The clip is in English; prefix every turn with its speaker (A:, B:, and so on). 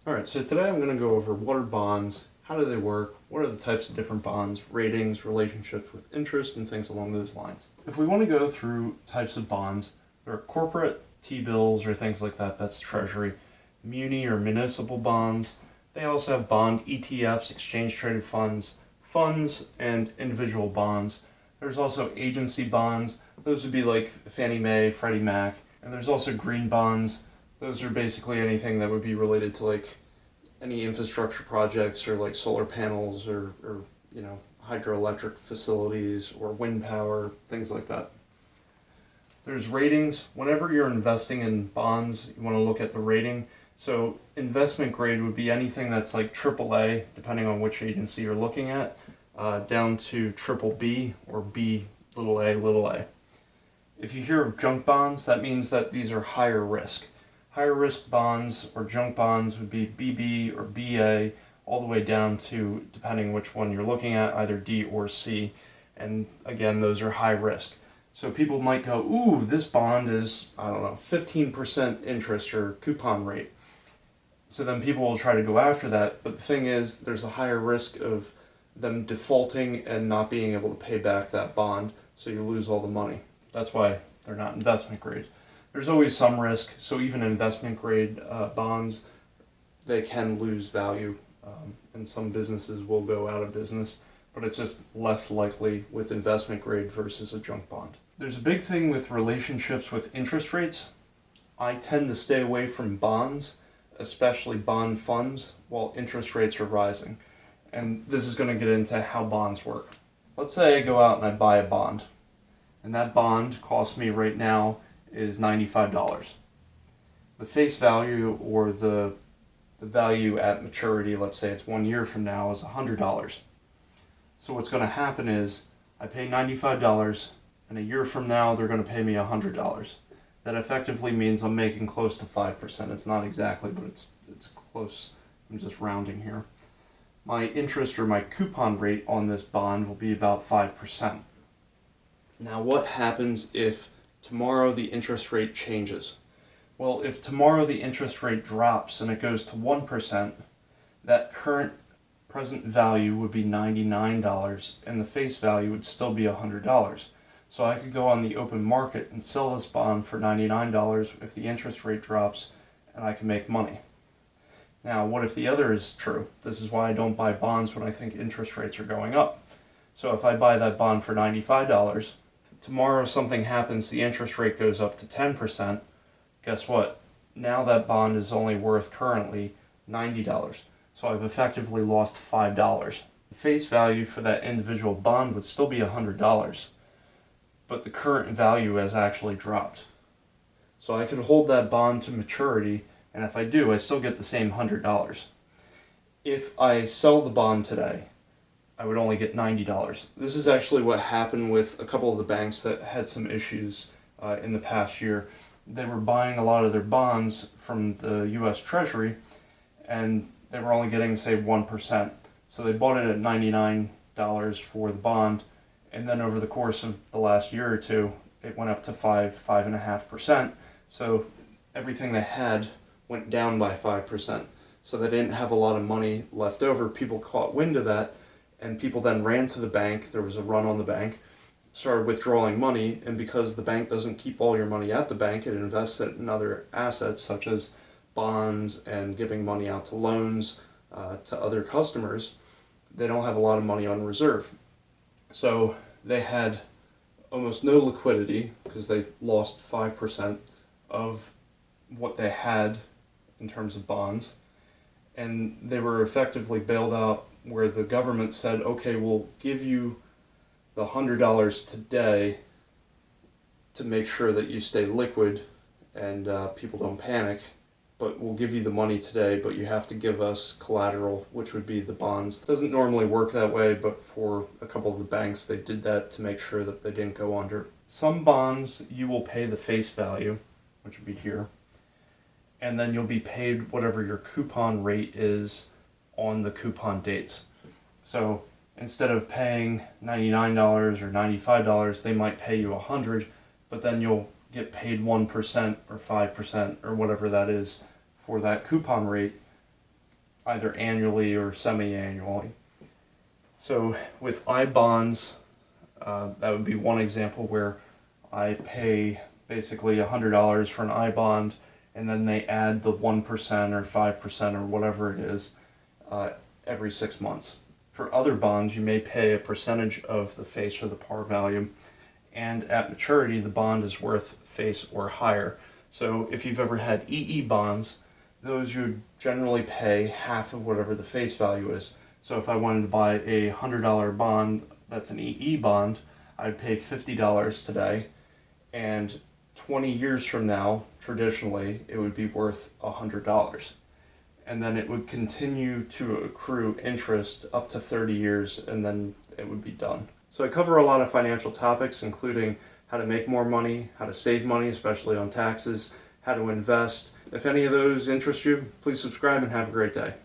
A: Alright, so today I'm going to go over what are bonds, how do they work, what are the types of different bonds, ratings, relationships with interest, and things along those lines. If we want to go through types of bonds, there are corporate T-bills or things like that, that's Treasury, muni or municipal bonds. They also have bond ETFs, exchange traded funds, and individual bonds. There's also agency bonds. Those would be like Fannie Mae, Freddie Mac. And there's also green bonds. Those are basically anything that would be related to like any infrastructure projects or like solar panels or hydroelectric facilities or wind power, things like that. There's ratings. Whenever you're investing in bonds, you want to look at the rating. So investment grade would be anything that's like AAA, depending on which agency you're looking at, down to triple B or B little a. If you hear of junk bonds, that means that these are higher risk. Higher risk bonds or junk bonds would be BB or BA, all the way down to, depending which one you're looking at, either D or C. And again, those are high risk. So people might go, ooh, this bond is, 15% interest or coupon rate. So then people will try to go after that. But the thing is, there's a higher risk of them defaulting and not being able to pay back that bond. So you lose all the money. That's why they're not investment grade. There's always some risk. So even investment grade bonds, they can lose value. And some businesses will go out of business. But it's just less likely with investment grade versus a junk bond. There's a big thing with relationships with interest rates. I tend to stay away from bonds, especially bond funds, while interest rates are rising. And this is going to get into how bonds work. Let's say I go out and I buy a bond, and that bond costs me right now is $95. The face value or the value at maturity, let's say it's 1 year from now, is $100. So what's going to happen is I pay $95, and a year from now they're going to pay me $100. That effectively means I'm making close to 5%. It's not exactly, but it's close. I'm just rounding here. My interest or my coupon rate on this bond will be about 5%. Now what happens if tomorrow the interest rate changes? Well, if tomorrow the interest rate drops and it goes to 1%, that current present value would be $99 and the face value would still be $100. So I could go on the open market and sell this bond for $99 if the interest rate drops, and I can make money. Now, what if the other is true? This is why I don't buy bonds when I think interest rates are going up. So if I buy that bond for $95, tomorrow something happens, the interest rate goes up to 10%, guess what? Now that bond is only worth currently $90. So I've effectively lost $5. The face value for that individual bond would still be $100, but the current value has actually dropped. So I could hold that bond to maturity, and if I do, I still get the same $100. If I sell the bond today, I would only get $90. This is actually what happened with a couple of the banks that had some issues in the past year. They were buying a lot of their bonds from the US Treasury, and they were only getting, say, 1%. So they bought it at $99 for the bond, and then over the course of the last year or two, it went up to 5.5%. So everything they had went down by 5%. So they didn't have a lot of money left over. People caught wind of that, and people then ran to the bank. There was a run on the bank, started withdrawing money, and because the bank doesn't keep all your money at the bank, it invests it in other assets such as bonds and giving money out to loans to other customers. They don't have a lot of money on reserve. So they had almost no liquidity because they lost 5% of what they had in terms of bonds. And they were effectively bailed out where the government said, okay, we'll give you the $100 today to make sure that you stay liquid and people don't panic. But we'll give you the money today, but you have to give us collateral, which would be the bonds. It doesn't normally work that way, but for a couple of the banks, they did that to make sure that they didn't go under. Some bonds, you will pay the face value, which would be here, and then you'll be paid whatever your coupon rate is on the coupon dates. So instead of paying $99 or $95, they might pay you $100, but then you'll get paid 1% or 5% or whatever that is for that coupon rate either annually or semi-annually. So with I-bonds, that would be one example where I pay basically $100 for an I-bond, and then they add the 1% or 5% or whatever it is every 6 months. For other bonds, you may pay a percentage of the face or the par value, and at maturity, the bond is worth face or higher. So if you've ever had EE bonds, those you would generally pay half of whatever the face value is. So if I wanted to buy a $100 bond that's an EE bond, I'd pay $50 today, and 20 years from now, traditionally, it would be worth $100. And then it would continue to accrue interest up to 30 years, and then it would be done. So I cover a lot of financial topics, including how to make more money, how to save money, especially on taxes, how to invest. If any of those interest you, please subscribe and have a great day.